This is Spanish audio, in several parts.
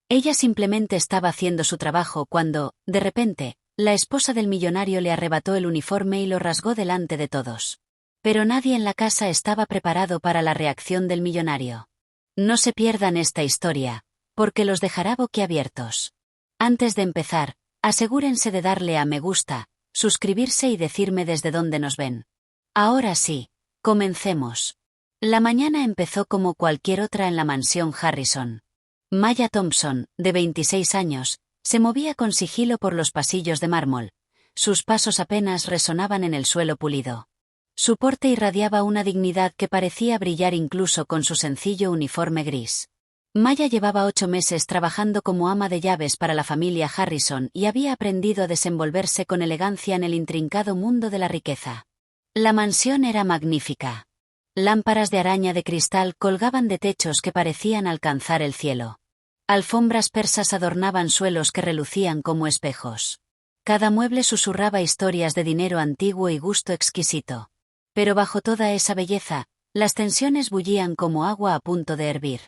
Ella simplemente estaba haciendo su trabajo cuando, de repente, la esposa del millonario le arrebató el uniforme y lo rasgó delante de todos. Pero nadie en la casa estaba preparado para la reacción del millonario. No se pierdan esta historia, porque los dejará boquiabiertos. Antes de empezar, asegúrense de darle a me gusta, suscribirse y decirme desde dónde nos ven. Ahora sí, comencemos. La mañana empezó como cualquier otra en la mansión Harrison. Maya Thompson, de 26 años, se movía con sigilo por los pasillos de mármol. Sus pasos apenas resonaban en el suelo pulido. Su porte irradiaba una dignidad que parecía brillar incluso con su sencillo uniforme gris. Maya llevaba 8 meses trabajando como ama de llaves para la familia Harrison y había aprendido a desenvolverse con elegancia en el intrincado mundo de la riqueza. La mansión era magnífica. Lámparas de araña de cristal colgaban de techos que parecían alcanzar el cielo. Alfombras persas adornaban suelos que relucían como espejos. Cada mueble susurraba historias de dinero antiguo y gusto exquisito. Pero bajo toda esa belleza, las tensiones bullían como agua a punto de hervir.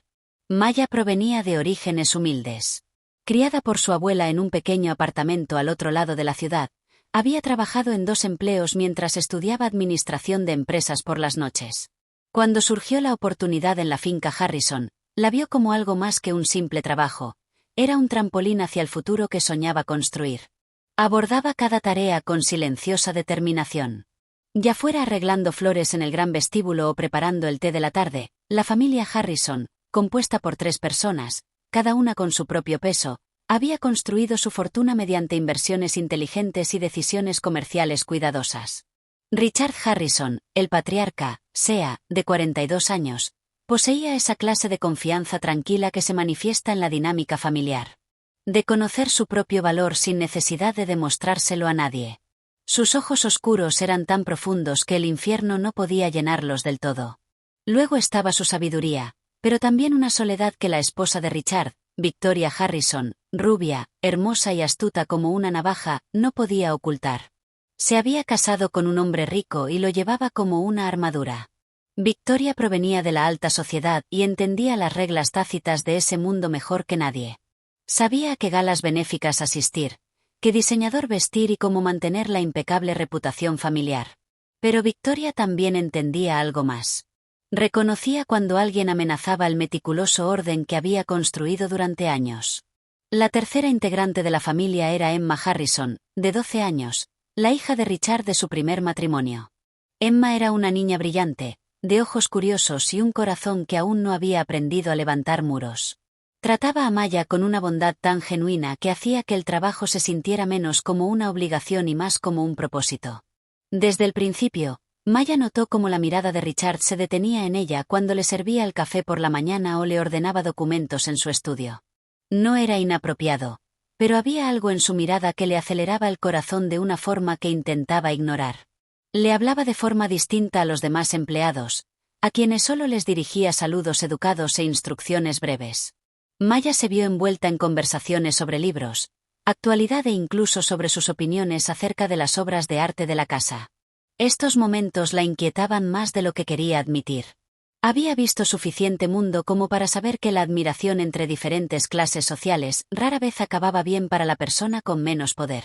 Maya provenía de orígenes humildes. Criada por su abuela en un pequeño apartamento al otro lado de la ciudad, había trabajado en 2 empleos mientras estudiaba administración de empresas por las noches. Cuando surgió la oportunidad en la finca Harrison, la vio como algo más que un simple trabajo. Era un trampolín hacia el futuro que soñaba construir. Abordaba cada tarea con silenciosa determinación. Ya fuera arreglando flores en el gran vestíbulo o preparando el té de la tarde, la familia Harrison, compuesta por 3 personas, cada una con su propio peso, había construido su fortuna mediante inversiones inteligentes y decisiones comerciales cuidadosas. Richard Harrison, el patriarca, sea, de 42 años, poseía esa clase de confianza tranquila que se manifiesta en la dinámica familiar. De conocer su propio valor sin necesidad de demostrárselo a nadie. Sus ojos oscuros eran tan profundos que el infierno no podía llenarlos del todo. Luego estaba su sabiduría, pero también una soledad que la esposa de Richard, Victoria Harrison, rubia, hermosa y astuta como una navaja, no podía ocultar. Se había casado con un hombre rico y lo llevaba como una armadura. Victoria provenía de la alta sociedad y entendía las reglas tácitas de ese mundo mejor que nadie. Sabía a qué galas benéficas asistir, qué diseñador vestir y cómo mantener la impecable reputación familiar. Pero Victoria también entendía algo más. Reconocía cuando alguien amenazaba el meticuloso orden que había construido durante años. La tercera integrante de la familia era Emma Harrison, de 12 años, la hija de Richard de su primer matrimonio. Emma era una niña brillante, de ojos curiosos y un corazón que aún no había aprendido a levantar muros. Trataba a Maya con una bondad tan genuina que hacía que el trabajo se sintiera menos como una obligación y más como un propósito. Desde el principio, Maya notó cómo la mirada de Richard se detenía en ella cuando le servía el café por la mañana o le ordenaba documentos en su estudio. No era inapropiado, pero había algo en su mirada que le aceleraba el corazón de una forma que intentaba ignorar. Le hablaba de forma distinta a los demás empleados, a quienes solo les dirigía saludos educados e instrucciones breves. Maya se vio envuelta en conversaciones sobre libros, actualidad e incluso sobre sus opiniones acerca de las obras de arte de la casa. Estos momentos la inquietaban más de lo que quería admitir. Había visto suficiente mundo como para saber que la admiración entre diferentes clases sociales rara vez acababa bien para la persona con menos poder.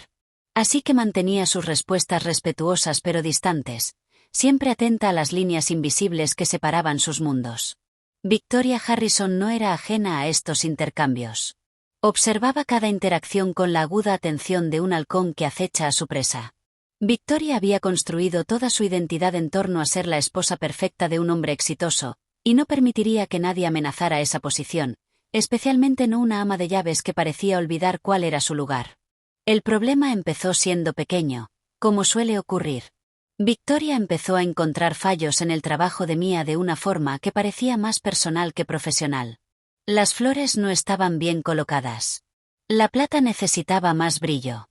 Así que mantenía sus respuestas respetuosas pero distantes, siempre atenta a las líneas invisibles que separaban sus mundos. Victoria Harrison no era ajena a estos intercambios. Observaba cada interacción con la aguda atención de un halcón que acecha a su presa. Victoria había construido toda su identidad en torno a ser la esposa perfecta de un hombre exitoso, y no permitiría que nadie amenazara esa posición, especialmente no una ama de llaves que parecía olvidar cuál era su lugar. El problema empezó siendo pequeño, como suele ocurrir. Victoria empezó a encontrar fallos en el trabajo de Mia de una forma que parecía más personal que profesional. Las flores no estaban bien colocadas. La plata necesitaba más brillo.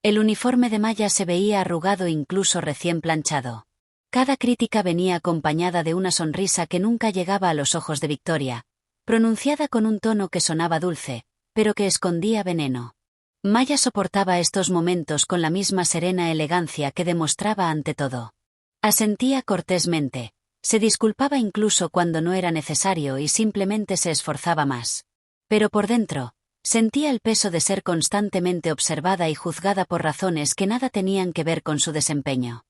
El uniforme de Maya se veía arrugado e incluso recién planchado. Cada crítica venía acompañada de una sonrisa que nunca llegaba a los ojos de Victoria, pronunciada con un tono que sonaba dulce, pero que escondía veneno. Maya soportaba estos momentos con la misma serena elegancia que demostraba ante todo. Asentía cortésmente, se disculpaba incluso cuando no era necesario y simplemente se esforzaba más. Pero por dentro, Sentía el peso de ser constantemente observada y juzgada por razones que nada tenían que ver con su desempeño.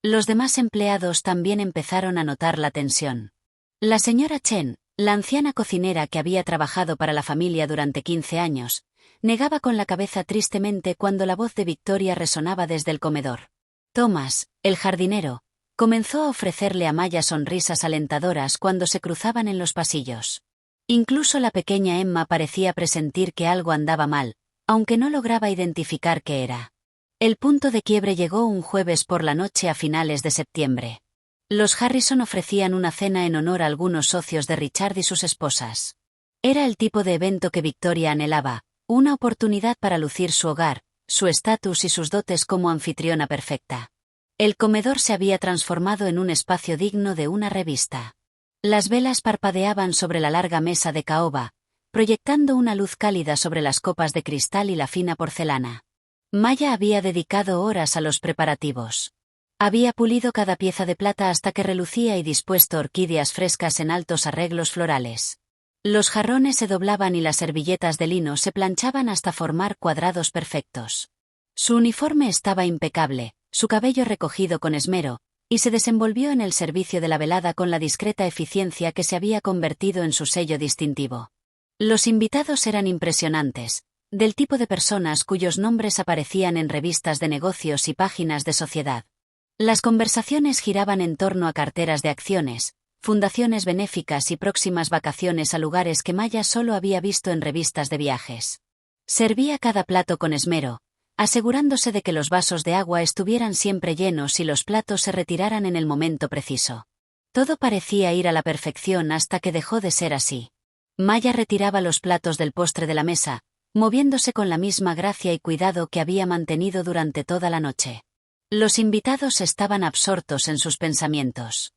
Los demás empleados también empezaron a notar la tensión. La señora Chen, la anciana cocinera que había trabajado para la familia durante 15 años, negaba con la cabeza tristemente cuando la voz de Victoria resonaba desde el comedor. Thomas, el jardinero, comenzó a ofrecerle a Maya sonrisas alentadoras cuando se cruzaban en los pasillos. Incluso la pequeña Emma parecía presentir que algo andaba mal, aunque no lograba identificar qué era. El punto de quiebre llegó un jueves por la noche a finales de septiembre. Los Harrison ofrecían una cena en honor a algunos socios de Richard y sus esposas. Era el tipo de evento que Victoria anhelaba, una oportunidad para lucir su hogar, su estatus y sus dotes como anfitriona perfecta. El comedor se había transformado en un espacio digno de una revista. Las velas parpadeaban sobre la larga mesa de caoba, proyectando una luz cálida sobre las copas de cristal y la fina porcelana. Maya había dedicado horas a los preparativos. Había pulido cada pieza de plata hasta que relucía y dispuesto orquídeas frescas en altos arreglos florales. Los jarrones se doblaban y las servilletas de lino se planchaban hasta formar cuadrados perfectos. Su uniforme estaba impecable, su cabello recogido con esmero, y se desenvolvió en el servicio de la velada con la discreta eficiencia que se había convertido en su sello distintivo. Los invitados eran impresionantes, del tipo de personas cuyos nombres aparecían en revistas de negocios y páginas de sociedad. Las conversaciones giraban en torno a carteras de acciones, fundaciones benéficas y próximas vacaciones a lugares que Maya solo había visto en revistas de viajes. Servía cada plato con esmero, asegurándose de que los vasos de agua estuvieran siempre llenos y los platos se retiraran en el momento preciso. Todo parecía ir a la perfección hasta que dejó de ser así. Maya retiraba los platos del postre de la mesa, moviéndose con la misma gracia y cuidado que había mantenido durante toda la noche. Los invitados estaban absortos en sus pensamientos.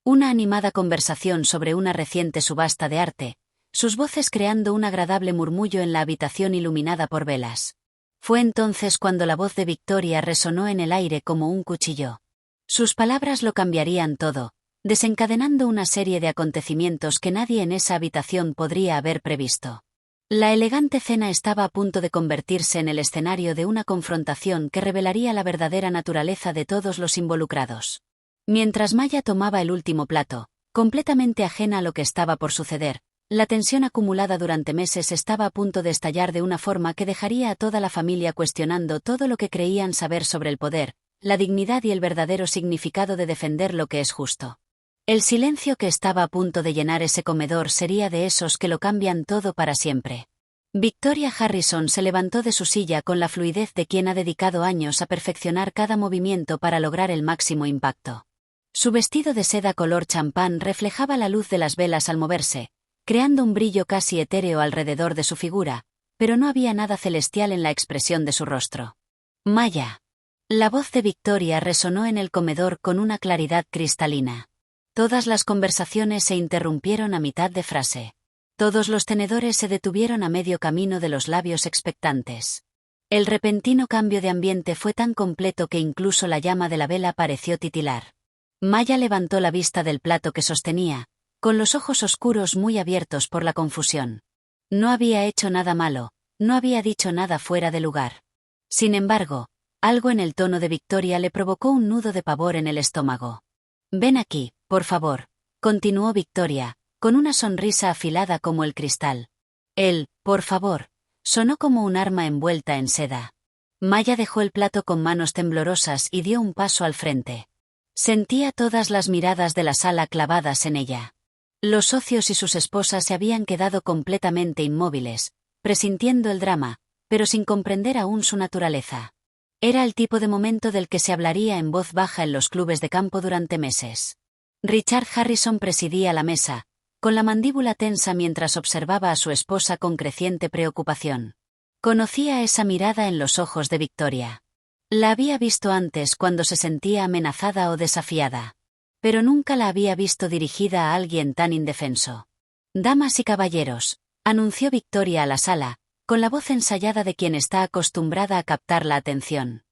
Una animada conversación sobre una reciente subasta de arte, sus voces creando un agradable murmullo en la habitación iluminada por velas. Fue entonces cuando la voz de Victoria resonó en el aire como un cuchillo. Sus palabras lo cambiarían todo, desencadenando una serie de acontecimientos que nadie en esa habitación podría haber previsto. La elegante cena estaba a punto de convertirse en el escenario de una confrontación que revelaría la verdadera naturaleza de todos los involucrados. Mientras Maya tomaba el último plato, completamente ajena a lo que estaba por suceder, la tensión acumulada durante meses estaba a punto de estallar de una forma que dejaría a toda la familia cuestionando todo lo que creían saber sobre el poder, la dignidad y el verdadero significado de defender lo que es justo. El silencio que estaba a punto de llenar ese comedor sería de esos que lo cambian todo para siempre. Victoria Harrison se levantó de su silla con la fluidez de quien ha dedicado años a perfeccionar cada movimiento para lograr el máximo impacto. Su vestido de seda color champán reflejaba la luz de las velas al moverse, creando un brillo casi etéreo alrededor de su figura, pero no había nada celestial en la expresión de su rostro. Maya. La voz de Victoria resonó en el comedor con una claridad cristalina. Todas las conversaciones se interrumpieron a mitad de frase. Todos los tenedores se detuvieron a medio camino de los labios expectantes. El repentino cambio de ambiente fue tan completo que incluso la llama de la vela pareció titilar. Maya levantó la vista del plato que sostenía, con los ojos oscuros muy abiertos por la confusión. No había hecho nada malo, no había dicho nada fuera de lugar. Sin embargo, algo en el tono de Victoria le provocó un nudo de pavor en el estómago. «Ven aquí, por favor», continuó Victoria, con una sonrisa afilada como el cristal. El «por favor» sonó como un arma envuelta en seda. Maya dejó el plato con manos temblorosas y dio un paso al frente. Sentía todas las miradas de la sala clavadas en ella. Los socios y sus esposas se habían quedado completamente inmóviles, presintiendo el drama, pero sin comprender aún su naturaleza. Era el tipo de momento del que se hablaría en voz baja en los clubes de campo durante meses. Richard Harrison presidía la mesa, con la mandíbula tensa mientras observaba a su esposa con creciente preocupación. Conocía esa mirada en los ojos de Victoria. La había visto antes cuando se sentía amenazada o desafiada. Pero nunca la había visto dirigida a alguien tan indefenso. «Damas y caballeros», anunció Victoria a la sala, con la voz ensayada de quien está acostumbrada a captar la atención.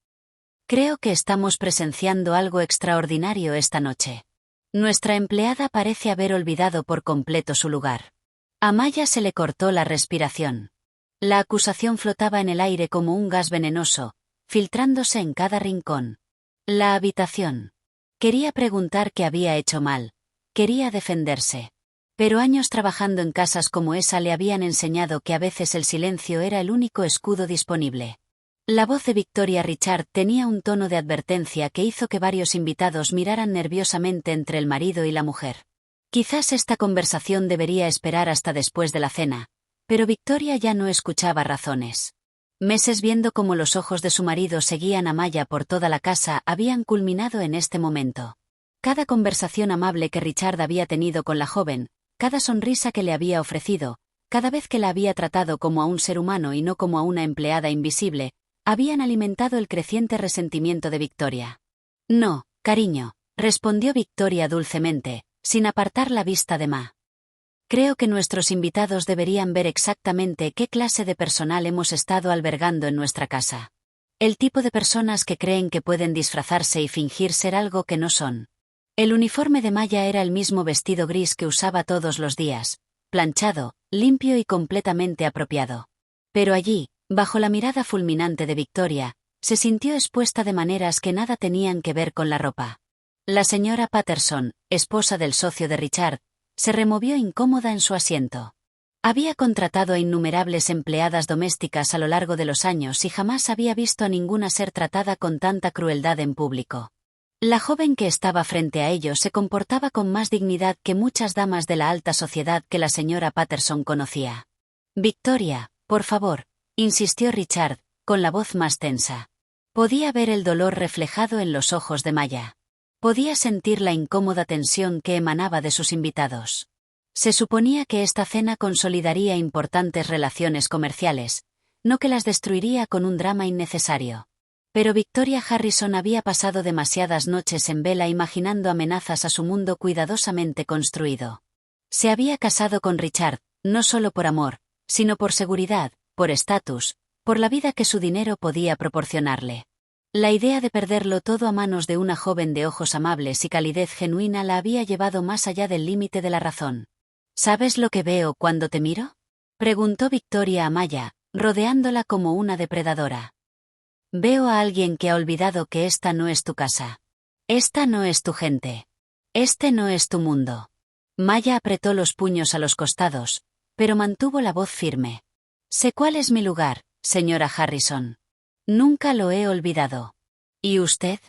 «Creo que estamos presenciando algo extraordinario esta noche. Nuestra empleada parece haber olvidado por completo su lugar». A Maya se le cortó la respiración. La acusación flotaba en el aire como un gas venenoso, filtrándose en cada rincón. La habitación. Quería preguntar qué había hecho mal. Quería defenderse. Pero años trabajando en casas como esa le habían enseñado que a veces el silencio era el único escudo disponible. La voz de Victoria Richard tenía un tono de advertencia que hizo que varios invitados miraran nerviosamente entre el marido y la mujer. Quizás esta conversación debería esperar hasta después de la cena, pero Victoria ya no escuchaba razones. Meses viendo cómo los ojos de su marido seguían a Maya por toda la casa habían culminado en este momento. Cada conversación amable que Richard había tenido con la joven, cada sonrisa que le había ofrecido, cada vez que la había tratado como a un ser humano y no como a una empleada invisible, habían alimentado el creciente resentimiento de Victoria. No, cariño, respondió Victoria dulcemente, sin apartar la vista de Ma. Creo que nuestros invitados deberían ver exactamente qué clase de personal hemos estado albergando en nuestra casa. El tipo de personas que creen que pueden disfrazarse y fingir ser algo que no son. El uniforme de Maya era el mismo vestido gris que usaba todos los días, planchado, limpio y completamente apropiado. Pero allí, bajo la mirada fulminante de Victoria, se sintió expuesta de maneras que nada tenían que ver con la ropa. La señora Patterson, esposa del socio de Richard, se removió incómoda en su asiento. Había contratado a innumerables empleadas domésticas a lo largo de los años y jamás había visto a ninguna ser tratada con tanta crueldad en público. La joven que estaba frente a ellos se comportaba con más dignidad que muchas damas de la alta sociedad que la señora Patterson conocía. Victoria, por favor, insistió Richard, con la voz más tensa. Podía ver el dolor reflejado en los ojos de Maya. Podía sentir la incómoda tensión que emanaba de sus invitados. Se suponía que esta cena consolidaría importantes relaciones comerciales, no que las destruiría con un drama innecesario. Pero Victoria Harrison había pasado demasiadas noches en vela imaginando amenazas a su mundo cuidadosamente construido. Se había casado con Richard, no solo por amor, sino por seguridad, por estatus, por la vida que su dinero podía proporcionarle. La idea de perderlo todo a manos de una joven de ojos amables y calidez genuina la había llevado más allá del límite de la razón. ¿Sabes lo que veo cuando te miro?, preguntó Victoria a Maya, rodeándola como una depredadora. Veo a alguien que ha olvidado que esta no es tu casa. Esta no es tu gente. Este no es tu mundo. Maya apretó los puños a los costados, pero mantuvo la voz firme. Sé cuál es mi lugar, señora Harrison. Nunca lo he olvidado. ¿Y usted?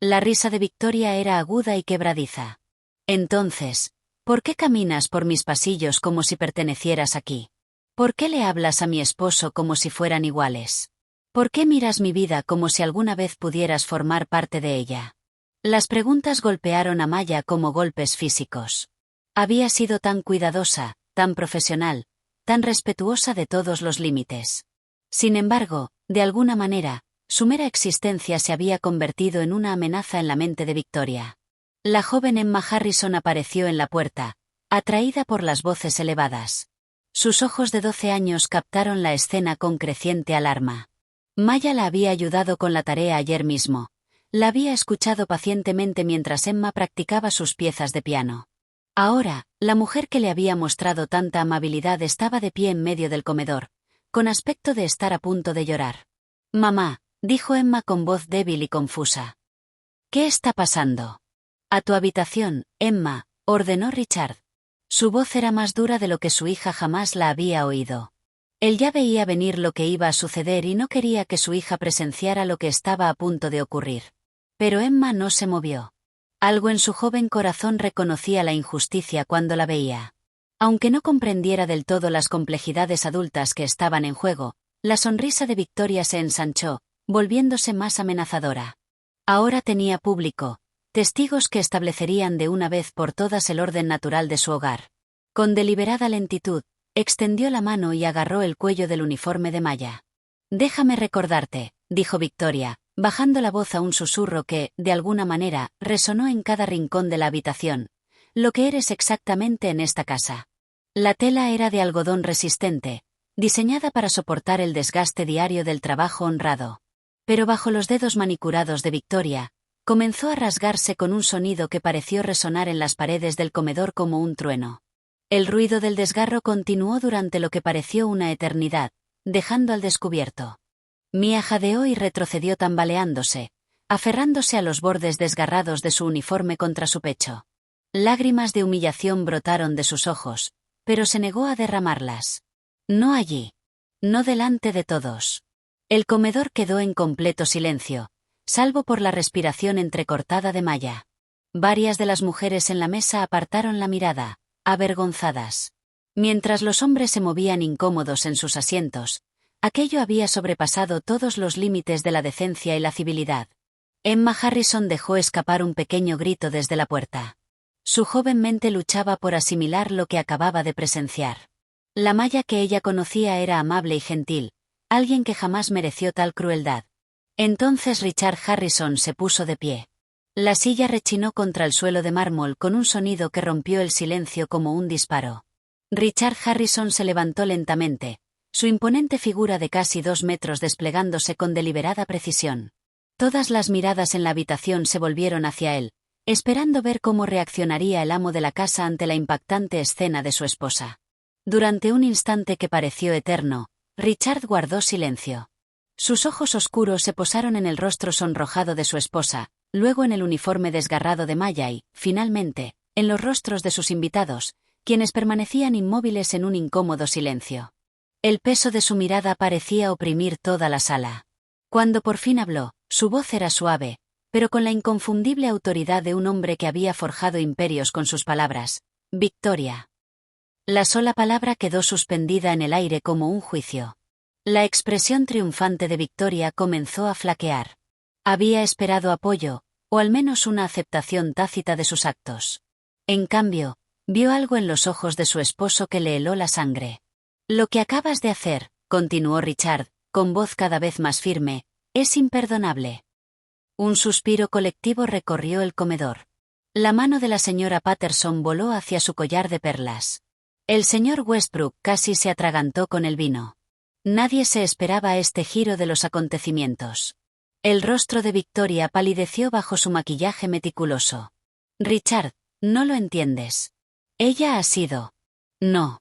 La risa de Victoria era aguda y quebradiza. Entonces, ¿por qué caminas por mis pasillos como si pertenecieras aquí? ¿Por qué le hablas a mi esposo como si fueran iguales? ¿Por qué miras mi vida como si alguna vez pudieras formar parte de ella? Las preguntas golpearon a Maya como golpes físicos. Había sido tan cuidadosa, tan profesional, tan respetuosa de todos los límites. Sin embargo, de alguna manera, su mera existencia se había convertido en una amenaza en la mente de Victoria. La joven Emma Harrison apareció en la puerta, atraída por las voces elevadas. Sus ojos de 12 años captaron la escena con creciente alarma. Maya la había ayudado con la tarea ayer mismo. La había escuchado pacientemente mientras Emma practicaba sus piezas de piano. Ahora, la mujer que le había mostrado tanta amabilidad estaba de pie en medio del comedor, con aspecto de estar a punto de llorar. «Mamá», dijo Emma con voz débil y confusa. «¿Qué está pasando?» «A tu habitación, Emma», ordenó Richard. Su voz era más dura de lo que su hija jamás la había oído. Él ya veía venir lo que iba a suceder y no quería que su hija presenciara lo que estaba a punto de ocurrir. Pero Emma no se movió. Algo en su joven corazón reconocía la injusticia cuando la veía. Aunque no comprendiera del todo las complejidades adultas que estaban en juego, la sonrisa de Victoria se ensanchó, volviéndose más amenazadora. Ahora tenía público, testigos que establecerían de una vez por todas el orden natural de su hogar. Con deliberada lentitud, extendió la mano y agarró el cuello del uniforme de Maya. «Déjame recordarte», dijo Victoria, bajando la voz a un susurro que, de alguna manera, resonó en cada rincón de la habitación, «lo que eres exactamente en esta casa». La tela era de algodón resistente, diseñada para soportar el desgaste diario del trabajo honrado. Pero bajo los dedos manicurados de Victoria, comenzó a rasgarse con un sonido que pareció resonar en las paredes del comedor como un trueno. El ruido del desgarro continuó durante lo que pareció una eternidad, dejando al descubierto. Mia jadeó y retrocedió tambaleándose, aferrándose a los bordes desgarrados de su uniforme contra su pecho. Lágrimas de humillación brotaron de sus ojos, pero se negó a derramarlas. No allí. No delante de todos. El comedor quedó en completo silencio, salvo por la respiración entrecortada de Maya. Varias de las mujeres en la mesa apartaron la mirada, avergonzadas. Mientras los hombres se movían incómodos en sus asientos, aquello había sobrepasado todos los límites de la decencia y la civilidad. Emma Harrison dejó escapar un pequeño grito desde la puerta. Su joven mente luchaba por asimilar lo que acababa de presenciar. La Maya que ella conocía era amable y gentil, alguien que jamás mereció tal crueldad. Entonces Richard Harrison se puso de pie. La silla rechinó contra el suelo de mármol con un sonido que rompió el silencio como un disparo. Richard Harrison se levantó lentamente, su imponente figura de casi 2 metros desplegándose con deliberada precisión. Todas las miradas en la habitación se volvieron hacia él, esperando ver cómo reaccionaría el amo de la casa ante la impactante escena de su esposa. Durante un instante que pareció eterno, Richard guardó silencio. Sus ojos oscuros se posaron en el rostro sonrojado de su esposa, luego en el uniforme desgarrado de Maya y, finalmente, en los rostros de sus invitados, quienes permanecían inmóviles en un incómodo silencio. El peso de su mirada parecía oprimir toda la sala. Cuando por fin habló, su voz era suave, pero con la inconfundible autoridad de un hombre que había forjado imperios con sus palabras. Victoria. La sola palabra quedó suspendida en el aire como un juicio. La expresión triunfante de Victoria comenzó a flaquear. Había esperado apoyo, o al menos una aceptación tácita de sus actos. En cambio, vio algo en los ojos de su esposo que le heló la sangre. Lo que acabas de hacer, continuó Richard, con voz cada vez más firme, es imperdonable. Un suspiro colectivo recorrió el comedor. La mano de la señora Patterson voló hacia su collar de perlas. El señor Westbrook casi se atragantó con el vino. Nadie se esperaba este giro de los acontecimientos. El rostro de Victoria palideció bajo su maquillaje meticuloso. Richard, no lo entiendes. Ella ha sido. No.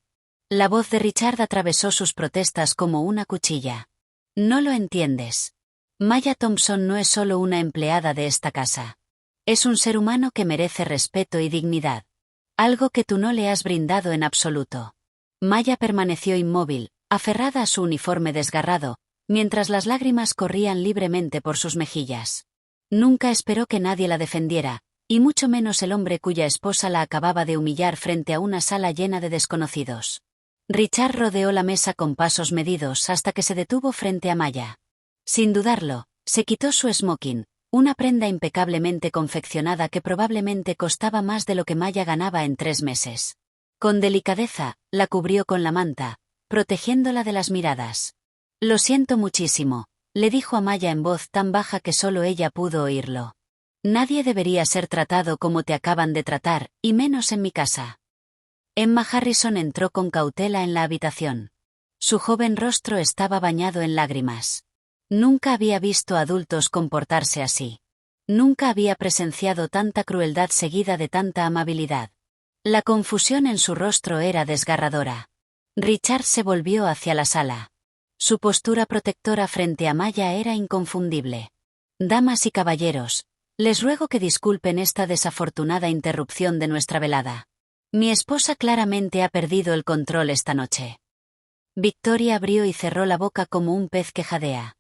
La voz de Richard atravesó sus protestas como una cuchilla. No lo entiendes. Maya Thompson no es solo una empleada de esta casa. Es un ser humano que merece respeto y dignidad. Algo que tú no le has brindado en absoluto. Maya permaneció inmóvil, aferrada a su uniforme desgarrado, mientras las lágrimas corrían libremente por sus mejillas. Nunca esperó que nadie la defendiera, y mucho menos el hombre cuya esposa la acababa de humillar frente a una sala llena de desconocidos. Richard rodeó la mesa con pasos medidos hasta que se detuvo frente a Maya. Sin dudarlo, se quitó su smoking, una prenda impecablemente confeccionada que probablemente costaba más de lo que Maya ganaba en 3 meses. Con delicadeza, la cubrió con la manta, protegiéndola de las miradas. Lo siento muchísimo, le dijo a Maya en voz tan baja que solo ella pudo oírlo. Nadie debería ser tratado como te acaban de tratar, y menos en mi casa. Emma Harrison entró con cautela en la habitación. Su joven rostro estaba bañado en lágrimas. Nunca había visto adultos comportarse así. Nunca había presenciado tanta crueldad seguida de tanta amabilidad. La confusión en su rostro era desgarradora. Richard se volvió hacia la sala. Su postura protectora frente a Maya era inconfundible. Damas y caballeros, les ruego que disculpen esta desafortunada interrupción de nuestra velada. Mi esposa claramente ha perdido el control esta noche. Victoria abrió y cerró la boca como un pez que jadea.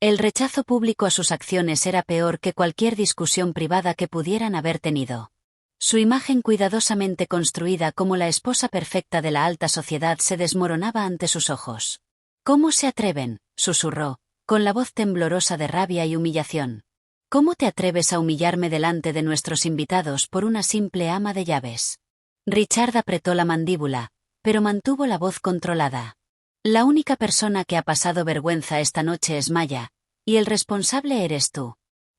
El rechazo público a sus acciones era peor que cualquier discusión privada que pudieran haber tenido. Su imagen cuidadosamente construida como la esposa perfecta de la alta sociedad se desmoronaba ante sus ojos. ¿Cómo se atreven?, susurró, con la voz temblorosa de rabia y humillación. ¿Cómo te atreves a humillarme delante de nuestros invitados por una simple ama de llaves? Richard apretó la mandíbula, pero mantuvo la voz controlada. La única persona que ha pasado vergüenza esta noche es Maya, y el responsable eres tú.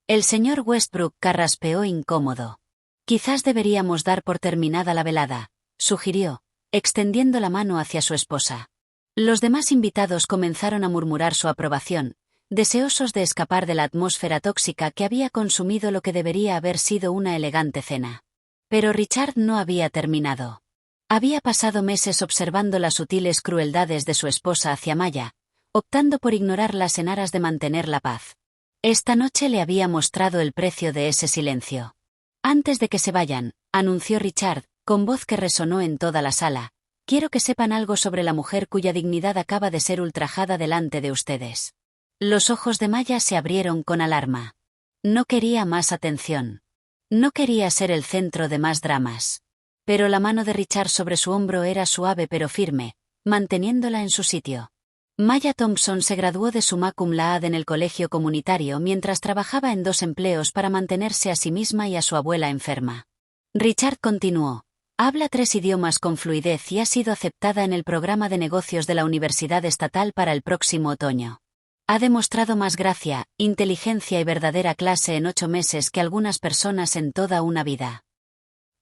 El señor Westbrook carraspeó incómodo. Quizás deberíamos dar por terminada la velada, sugirió, extendiendo la mano hacia su esposa. Los demás invitados comenzaron a murmurar su aprobación, deseosos de escapar de la atmósfera tóxica que había consumido lo que debería haber sido una elegante cena. Pero Richard no había terminado. Había pasado meses observando las sutiles crueldades de su esposa hacia Maya, optando por ignorarlas en aras de mantener la paz. Esta noche le había mostrado el precio de ese silencio. Antes de que se vayan, anunció Richard, con voz que resonó en toda la sala, quiero que sepan algo sobre la mujer cuya dignidad acaba de ser ultrajada delante de ustedes. Los ojos de Maya se abrieron con alarma. No quería más atención. No quería ser el centro de más dramas. Pero la mano de Richard sobre su hombro era suave pero firme, manteniéndola en su sitio. Maya Thompson se graduó de summa cum laude en el colegio comunitario mientras trabajaba en 2 empleos para mantenerse a sí misma y a su abuela enferma. Richard continuó. Habla 3 idiomas con fluidez y ha sido aceptada en el programa de negocios de la Universidad Estatal para el próximo otoño. Ha demostrado más gracia, inteligencia y verdadera clase en 8 meses que algunas personas en toda una vida.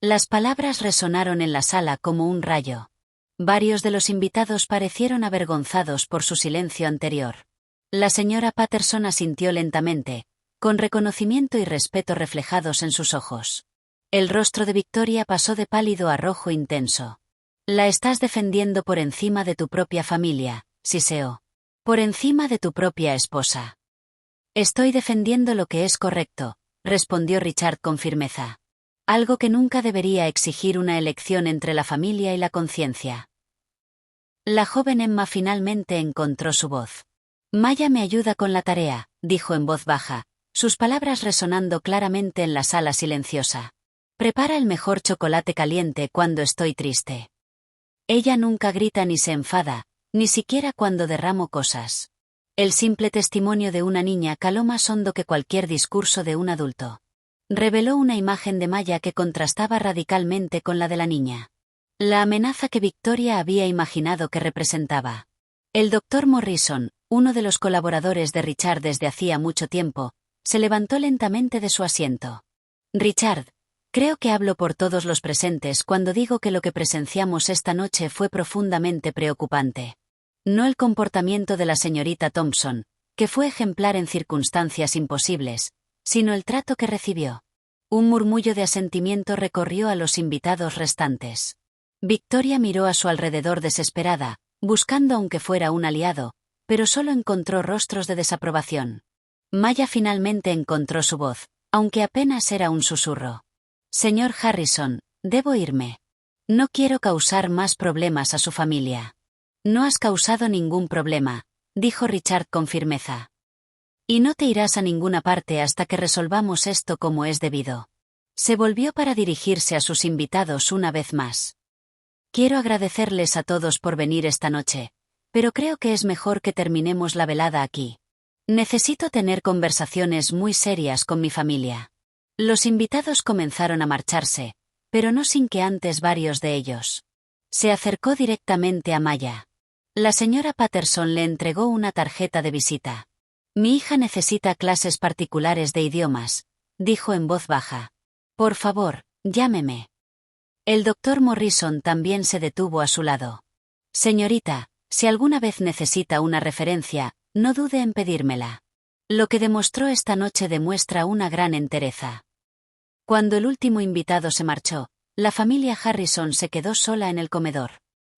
Las palabras resonaron en la sala como un rayo. Varios de los invitados parecieron avergonzados por su silencio anterior. La señora Patterson asintió lentamente, con reconocimiento y respeto reflejados en sus ojos. El rostro de Victoria pasó de pálido a rojo intenso. La estás defendiendo por encima de tu propia familia, siseó. Por encima de tu propia esposa. Estoy defendiendo lo que es correcto, respondió Richard con firmeza. Algo que nunca debería exigir una elección entre la familia y la conciencia. La joven Emma finalmente encontró su voz. Maya me ayuda con la tarea, dijo en voz baja, sus palabras resonando claramente en la sala silenciosa. Prepara el mejor chocolate caliente cuando estoy triste. Ella nunca grita ni se enfada, ni siquiera cuando derramo cosas. El simple testimonio de una niña caló más hondo que cualquier discurso de un adulto. Reveló una imagen de Maya que contrastaba radicalmente con la de la niña. La amenaza que Victoria había imaginado que representaba. El doctor Morrison, uno de los colaboradores de Richard desde hacía mucho tiempo, se levantó lentamente de su asiento. Richard, creo que hablo por todos los presentes cuando digo que lo que presenciamos esta noche fue profundamente preocupante. No el comportamiento de la señorita Thompson, que fue ejemplar en circunstancias imposibles, sino el trato que recibió. Un murmullo de asentimiento recorrió a los invitados restantes. Victoria miró a su alrededor desesperada, buscando aunque fuera un aliado, pero solo encontró rostros de desaprobación. Maya finalmente encontró su voz, aunque apenas era un susurro. Señor Harrison, debo irme. No quiero causar más problemas a su familia. No has causado ningún problema, dijo Richard con firmeza. Y no te irás a ninguna parte hasta que resolvamos esto como es debido. Se volvió para dirigirse a sus invitados una vez más. Quiero agradecerles a todos por venir esta noche, pero creo que es mejor que terminemos la velada aquí. Necesito tener conversaciones muy serias con mi familia. Los invitados comenzaron a marcharse, pero no sin que antes varios de ellos. Se acercó directamente a Maya. La señora Patterson le entregó una tarjeta de visita. Mi hija necesita clases particulares de idiomas, dijo en voz baja. Por favor, llámeme. El doctor Morrison también se detuvo a su lado. Señorita, si alguna vez necesita una referencia, no dude en pedírmela. Lo que demostró esta noche demuestra una gran entereza. Cuando el último invitado se marchó, la familia Harrison se quedó sola en el comedor.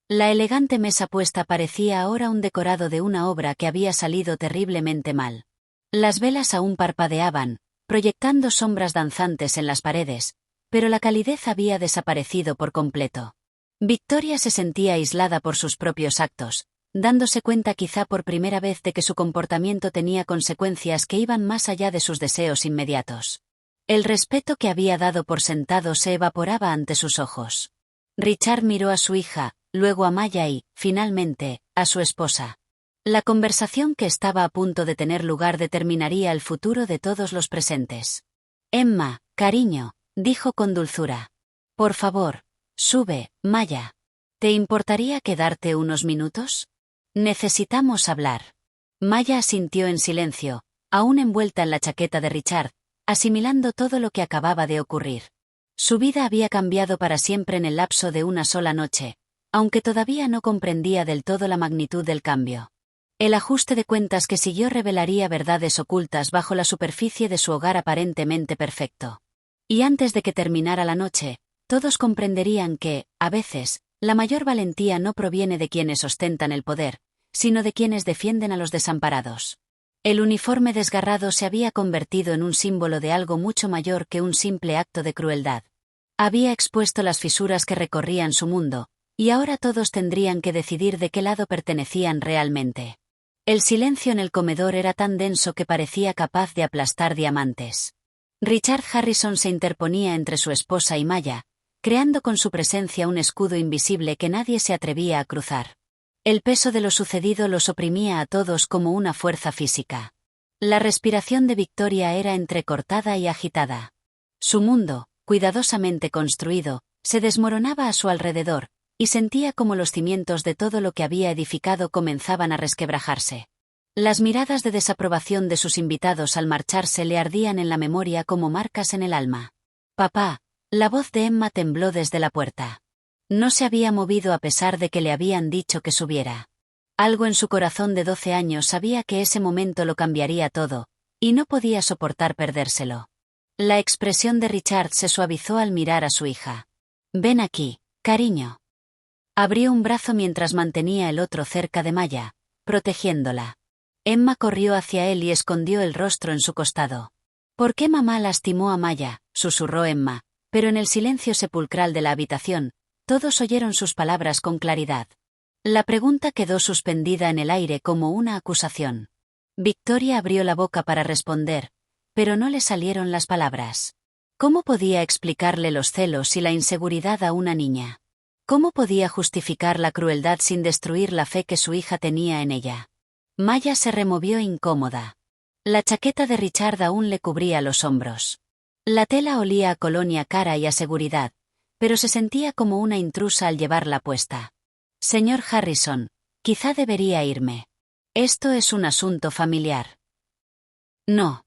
La elegante mesa puesta parecía ahora un decorado de una obra que había salido terriblemente mal. Las velas aún parpadeaban, proyectando sombras danzantes en las paredes, pero la calidez había desaparecido por completo. Victoria se sentía aislada por sus propios actos, dándose cuenta quizá por primera vez de que su comportamiento tenía consecuencias que iban más allá de sus deseos inmediatos. El respeto que había dado por sentado se evaporaba ante sus ojos. Richard miró a su hija, luego a Maya y, finalmente, a su esposa. La conversación que estaba a punto de tener lugar determinaría el futuro de todos los presentes. Emma, cariño, dijo con dulzura. Por favor, sube, Maya. ¿Te importaría quedarte unos minutos? Necesitamos hablar. Maya asintió en silencio, aún envuelta en la chaqueta de Richard, asimilando todo lo que acababa de ocurrir. Su vida había cambiado para siempre en el lapso de una sola noche, aunque todavía no comprendía del todo la magnitud del cambio. El ajuste de cuentas que siguió revelaría verdades ocultas bajo la superficie de su hogar aparentemente perfecto. Y antes de que terminara la noche, todos comprenderían que, a veces, la mayor valentía no proviene de quienes ostentan el poder, sino de quienes defienden a los desamparados. El uniforme desgarrado se había convertido en un símbolo de algo mucho mayor que un simple acto de crueldad. Había expuesto las fisuras que recorrían su mundo, y ahora todos tendrían que decidir de qué lado pertenecían realmente. El silencio en el comedor era tan denso que parecía capaz de aplastar diamantes. Richard Harrison se interponía entre su esposa y Maya, creando con su presencia un escudo invisible que nadie se atrevía a cruzar. El peso de lo sucedido los oprimía a todos como una fuerza física. La respiración de Victoria era entrecortada y agitada. Su mundo, cuidadosamente construido, se desmoronaba a su alrededor, y sentía como los cimientos de todo lo que había edificado comenzaban a resquebrajarse. Las miradas de desaprobación de sus invitados al marcharse le ardían en la memoria como marcas en el alma. «Papá», la voz de Emma tembló desde la puerta. No se había movido a pesar de que le habían dicho que subiera. Algo en su corazón de 12 años sabía que ese momento lo cambiaría todo, y no podía soportar perdérselo. La expresión de Richard se suavizó al mirar a su hija. «Ven aquí, cariño». Abrió un brazo mientras mantenía el otro cerca de Maya, protegiéndola. Emma corrió hacia él y escondió el rostro en su costado. «¿Por qué mamá lastimó a Maya?», susurró Emma, pero en el silencio sepulcral de la habitación, todos oyeron sus palabras con claridad. La pregunta quedó suspendida en el aire como una acusación. Victoria abrió la boca para responder, pero no le salieron las palabras. ¿Cómo podía explicarle los celos y la inseguridad a una niña? ¿Cómo podía justificar la crueldad sin destruir la fe que su hija tenía en ella? Maya se removió incómoda. La chaqueta de Richard aún le cubría los hombros. La tela olía a colonia cara y a seguridad, pero se sentía como una intrusa al llevarla puesta. «Señor Harrison, quizá debería irme. Esto es un asunto familiar». «No».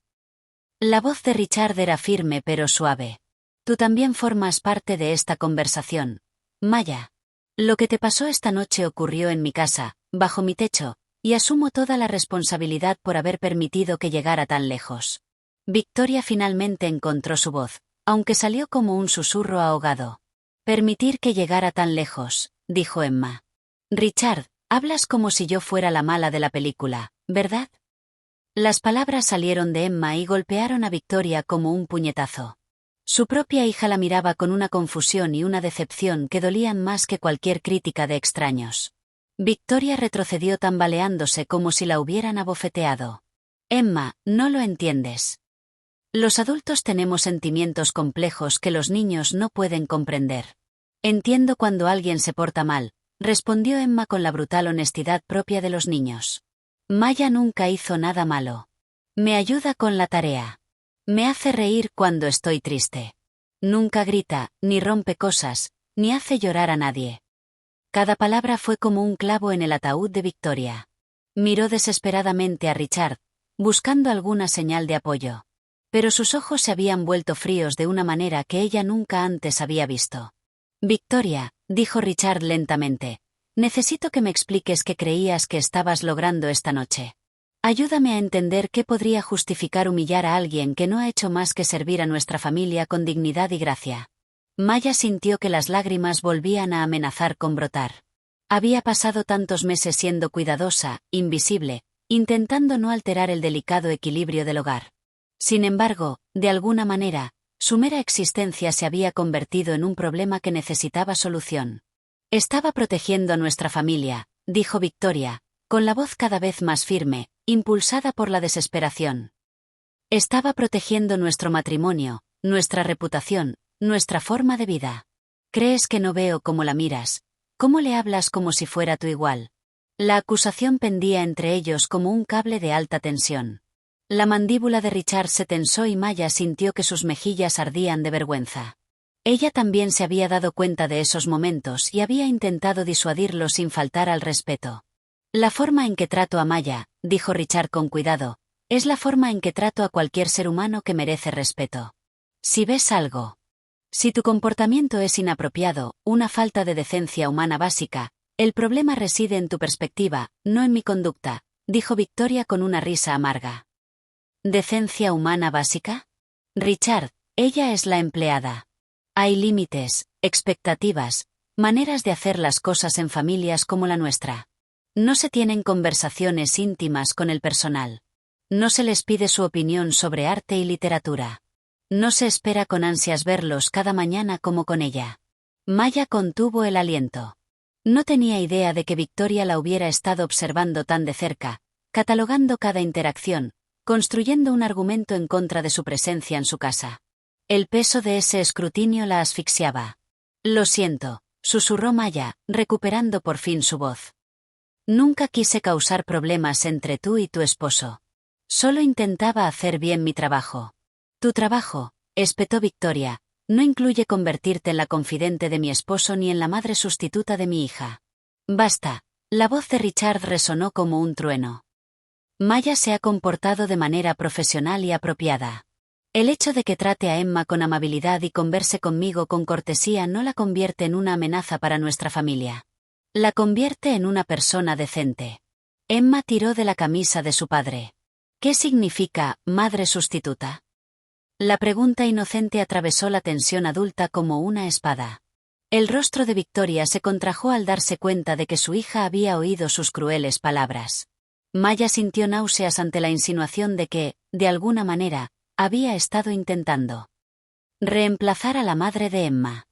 La voz de Richard era firme pero suave. «Tú también formas parte de esta conversación, Maya. Lo que te pasó esta noche ocurrió en mi casa, bajo mi techo, y asumo toda la responsabilidad por haber permitido que llegara tan lejos». Victoria finalmente encontró su voz, aunque salió como un susurro ahogado. «Permitir que llegara tan lejos», dijo Emma. «Richard, hablas como si yo fuera la mala de la película, ¿verdad?». Las palabras salieron de Emma y golpearon a Victoria como un puñetazo. Su propia hija la miraba con una confusión y una decepción que dolían más que cualquier crítica de extraños. Victoria retrocedió tambaleándose como si la hubieran abofeteado. «Emma, no lo entiendes. Los adultos tenemos sentimientos complejos que los niños no pueden comprender». «Entiendo cuando alguien se porta mal», respondió Emma con la brutal honestidad propia de los niños. «Maya nunca hizo nada malo. Me ayuda con la tarea. Me hace reír cuando estoy triste. Nunca grita, ni rompe cosas, ni hace llorar a nadie». Cada palabra fue como un clavo en el ataúd de Victoria. Miró desesperadamente a Richard, buscando alguna señal de apoyo. Pero sus ojos se habían vuelto fríos de una manera que ella nunca antes había visto. «Victoria», dijo Richard lentamente, «necesito que me expliques qué creías que estabas logrando esta noche. Ayúdame a entender qué podría justificar humillar a alguien que no ha hecho más que servir a nuestra familia con dignidad y gracia». Maya sintió que las lágrimas volvían a amenazar con brotar. Había pasado tantos meses siendo cuidadosa, invisible, intentando no alterar el delicado equilibrio del hogar. Sin embargo, de alguna manera, su mera existencia se había convertido en un problema que necesitaba solución. «Estaba protegiendo a nuestra familia», dijo Victoria, con la voz cada vez más firme, impulsada por la desesperación. «Estaba protegiendo nuestro matrimonio, nuestra reputación, nuestra forma de vida. ¿Crees que no veo cómo la miras? ¿Cómo le hablas como si fuera tu igual?». La acusación pendía entre ellos como un cable de alta tensión. La mandíbula de Richard se tensó y Maya sintió que sus mejillas ardían de vergüenza. Ella también se había dado cuenta de esos momentos y había intentado disuadirlo sin faltar al respeto. «La forma en que trato a Maya», dijo Richard con cuidado, «es la forma en que trato a cualquier ser humano que merece respeto. Si ves algo, si tu comportamiento es inapropiado, una falta de decencia humana básica, el problema reside en tu perspectiva, no en mi conducta», dijo Victoria con una risa amarga. «¿Decencia humana básica? Richard, ella es la empleada. Hay límites, expectativas, maneras de hacer las cosas en familias como la nuestra. No se tienen conversaciones íntimas con el personal. No se les pide su opinión sobre arte y literatura. No se espera con ansias verlos cada mañana como con ella. Maya contuvo el aliento. No tenía idea de que Victoria la hubiera estado observando tan de cerca, catalogando cada interacción, construyendo un argumento en contra de su presencia en su casa. El peso de ese escrutinio la asfixiaba. Lo siento, susurró Maya, recuperando por fin su voz. Nunca quise causar problemas entre tú y tu esposo. Solo intentaba hacer bien mi trabajo. Tu trabajo, espetó Victoria, no incluye convertirte en la confidente de mi esposo ni en la madre sustituta de mi hija. Basta. La voz de Richard resonó como un trueno. Maya se ha comportado de manera profesional y apropiada. El hecho de que trate a Emma con amabilidad y converse conmigo con cortesía no la convierte en una amenaza para nuestra familia. La convierte en una persona decente. Emma tiró de la camisa de su padre. ¿Qué significa madre sustituta? La pregunta inocente atravesó la tensión adulta como una espada. El rostro de Victoria se contrajo al darse cuenta de que su hija había oído sus crueles palabras. Maya sintió náuseas ante la insinuación de que, de alguna manera, había estado intentando reemplazar a la madre de Emma.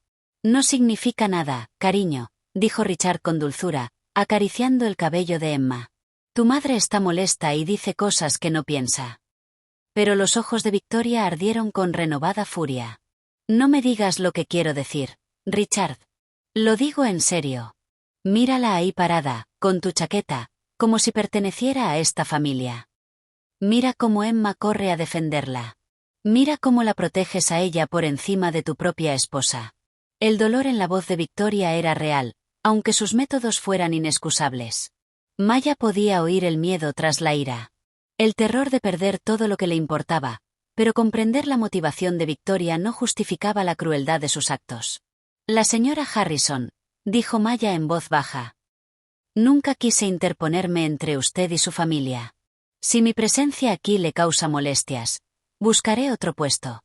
No significa nada, cariño, dijo Richard con dulzura, acariciando el cabello de Emma. Tu madre está molesta y dice cosas que no piensa. Pero los ojos de Victoria ardieron con renovada furia. No me digas lo que quiero decir, Richard. Lo digo en serio. Mírala ahí parada, con tu chaqueta, como si perteneciera a esta familia. Mira cómo Emma corre a defenderla. Mira cómo la proteges a ella por encima de tu propia esposa. El dolor en la voz de Victoria era real, aunque sus métodos fueran inexcusables. Maya podía oír el miedo tras la ira. El terror de perder todo lo que le importaba, pero comprender la motivación de Victoria no justificaba la crueldad de sus actos. La señora Harrison, dijo Maya en voz baja. Nunca quise interponerme entre usted y su familia. Si mi presencia aquí le causa molestias, buscaré otro puesto.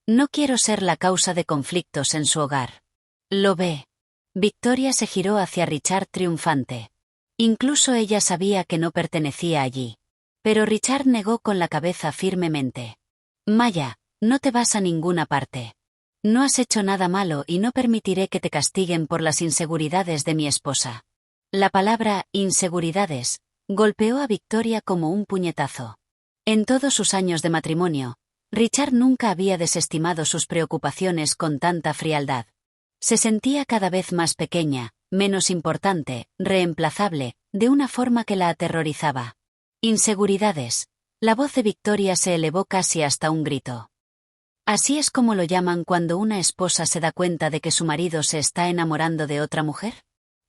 No quiero ser la causa de conflictos en su hogar. Lo ve. Victoria se giró hacia Richard triunfante. Incluso ella sabía que no pertenecía allí. Pero Richard negó con la cabeza firmemente. Maya, no te vas a ninguna parte. No has hecho nada malo y no permitiré que te castiguen por las inseguridades de mi esposa. La palabra inseguridades golpeó a Victoria como un puñetazo. En todos sus años de matrimonio, Richard nunca había desestimado sus preocupaciones con tanta frialdad. Se sentía cada vez más pequeña, menos importante, reemplazable, de una forma que la aterrorizaba. Inseguridades. La voz de Victoria se elevó casi hasta un grito. ¿Así es como lo llaman cuando una esposa se da cuenta de que su marido se está enamorando de otra mujer?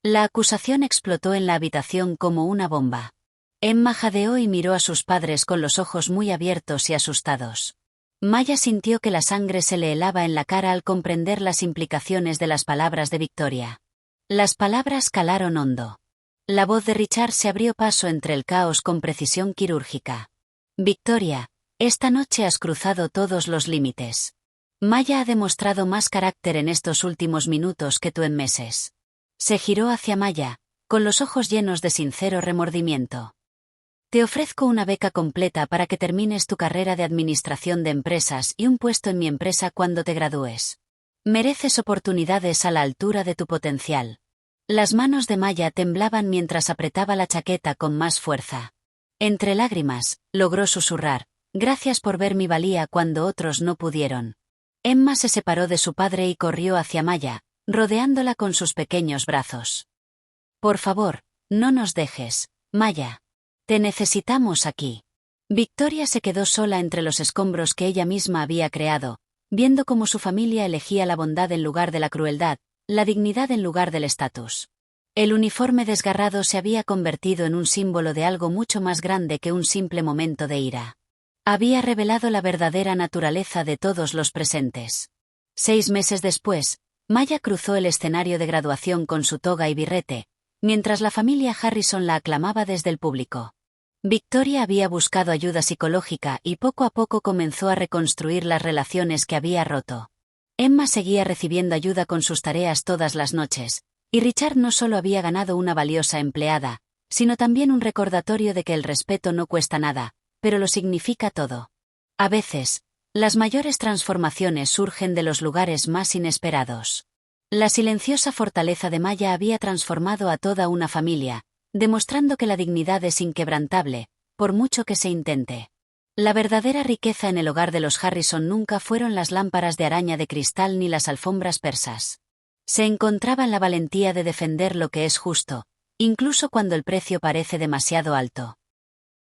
La acusación explotó en la habitación como una bomba. Emma jadeó y miró a sus padres con los ojos muy abiertos y asustados. Maya sintió que la sangre se le helaba en la cara al comprender las implicaciones de las palabras de Victoria. Las palabras calaron hondo. La voz de Richard se abrió paso entre el caos con precisión quirúrgica. Victoria, esta noche has cruzado todos los límites. Maya ha demostrado más carácter en estos últimos minutos que tú en meses. Se giró hacia Maya, con los ojos llenos de sincero remordimiento. Te ofrezco una beca completa para que termines tu carrera de administración de empresas y un puesto en mi empresa cuando te gradúes. Mereces oportunidades a la altura de tu potencial. Las manos de Maya temblaban mientras apretaba la chaqueta con más fuerza. Entre lágrimas, logró susurrar, gracias por ver mi valía cuando otros no pudieron. Emma se separó de su padre y corrió hacia Maya, rodeándola con sus pequeños brazos. Por favor, no nos dejes, Maya. Te necesitamos aquí. Victoria se quedó sola entre los escombros que ella misma había creado, viendo cómo su familia elegía la bondad en lugar de la crueldad, la dignidad en lugar del estatus. El uniforme desgarrado se había convertido en un símbolo de algo mucho más grande que un simple momento de ira. Había revelado la verdadera naturaleza de todos los presentes. 6 meses después, Maya cruzó el escenario de graduación con su toga y birrete, mientras la familia Harrison la aclamaba desde el público. Victoria había buscado ayuda psicológica y poco a poco comenzó a reconstruir las relaciones que había roto. Emma seguía recibiendo ayuda con sus tareas todas las noches, y Richard no solo había ganado una valiosa empleada, sino también un recordatorio de que el respeto no cuesta nada, pero lo significa todo. A veces, las mayores transformaciones surgen de los lugares más inesperados. La silenciosa fortaleza de Maya había transformado a toda una familia, demostrando que la dignidad es inquebrantable, por mucho que se intente. La verdadera riqueza en el hogar de los Harrison nunca fueron las lámparas de araña de cristal ni las alfombras persas. Se encontraba en la valentía de defender lo que es justo, incluso cuando el precio parece demasiado alto.